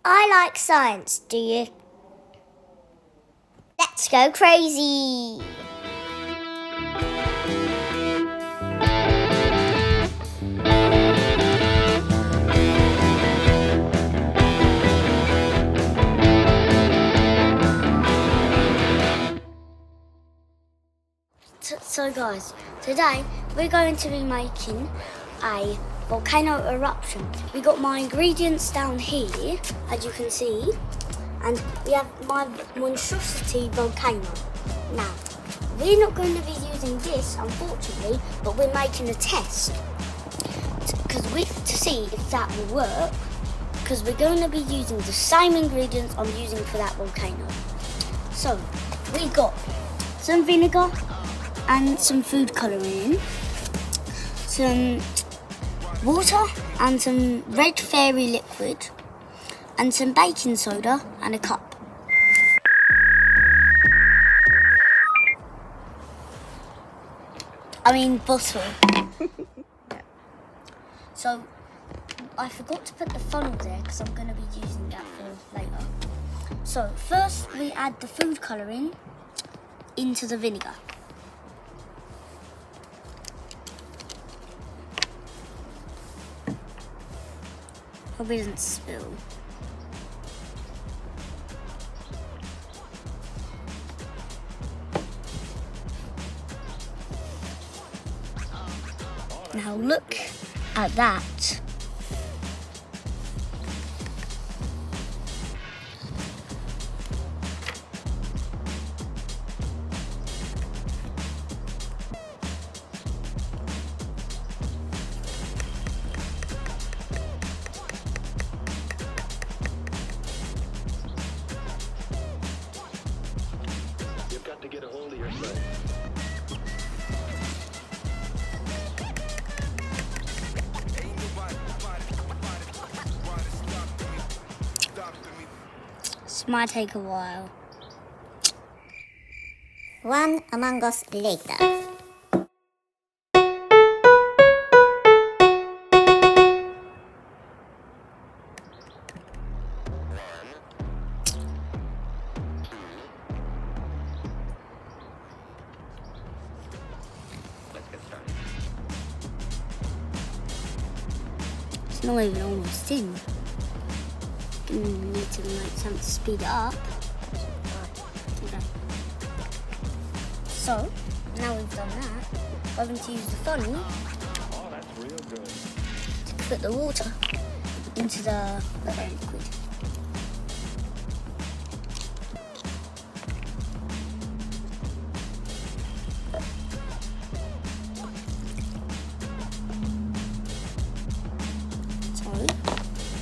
I like science, do you? Let's go crazy! So guys, today we're going to be making a volcano eruption. We got my ingredients down here, as you can see, and we have my monstrosity volcano. Now, we're not going to be using this, unfortunately, but we're making a test to see if that will work, because we're going to be using the same ingredients I'm using for that volcano. So, we got some vinegar and some food colouring, some water and some red fairy liquid, and some baking soda and a cup. Bottle. So, I forgot to put the funnel there because I'm going to be using that for later. So, first we add the food colouring into the vinegar. Hope it doesn't spill. Now look at that. You've got to get a hold of yourself. This might take a while. One Among Us later. Let's get started. It's not even almost in. We need to make something to speed it up. Okay. So, now we've done that, we're going to use the funnel Oh, that's real good. to put the water into the liquid. So,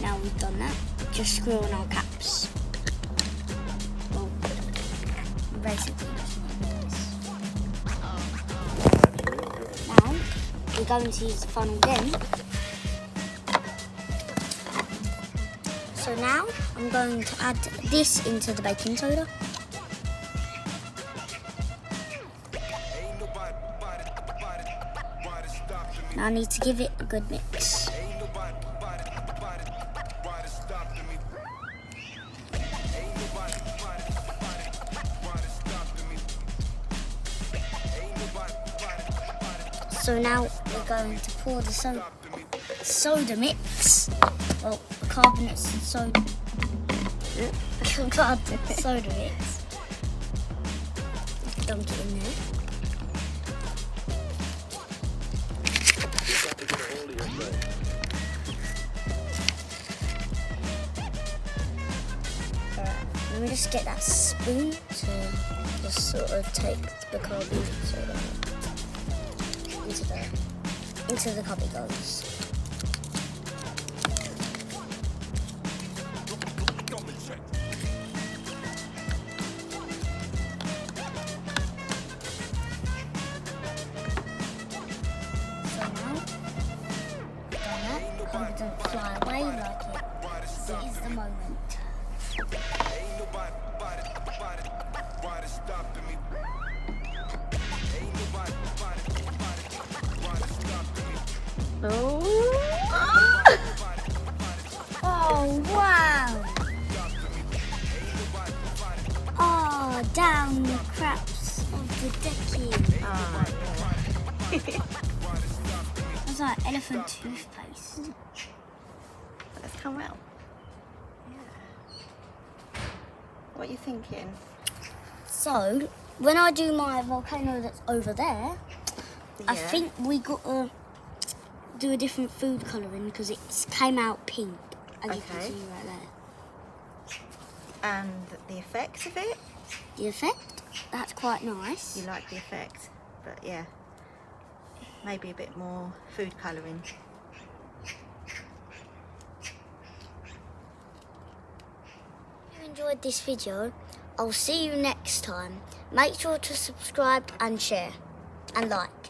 now we've done that, just screw on our caps. Well, basically just like this. That's real good. Now, we're going to use the funnel again. So now, I'm going to add this into the baking soda. Now I need to give it a good mix. So now we're going to pour the soda mix, well, carbonates and soda, soda mix. Dunk it in there. You've got to get a hold of yourself. Alright, let me just get that spoon to just sort of take the carbonate soda into the cup it goes. So now, done that, I'm going to fly away like it. Seize the moment. Oh wow! It's like elephant toothpaste. Let's come out. Yeah. What are you thinking? So, when I do my volcano that's over there, I Yeah. think we got to do a different food colouring because it came out pink, as you can Okay. see right there. And the effects of it? The effect, that's quite nice. You like the effect, but yeah, maybe a bit more food colouring. If you enjoyed this video, I'll see you next time. Make sure to subscribe and share and like.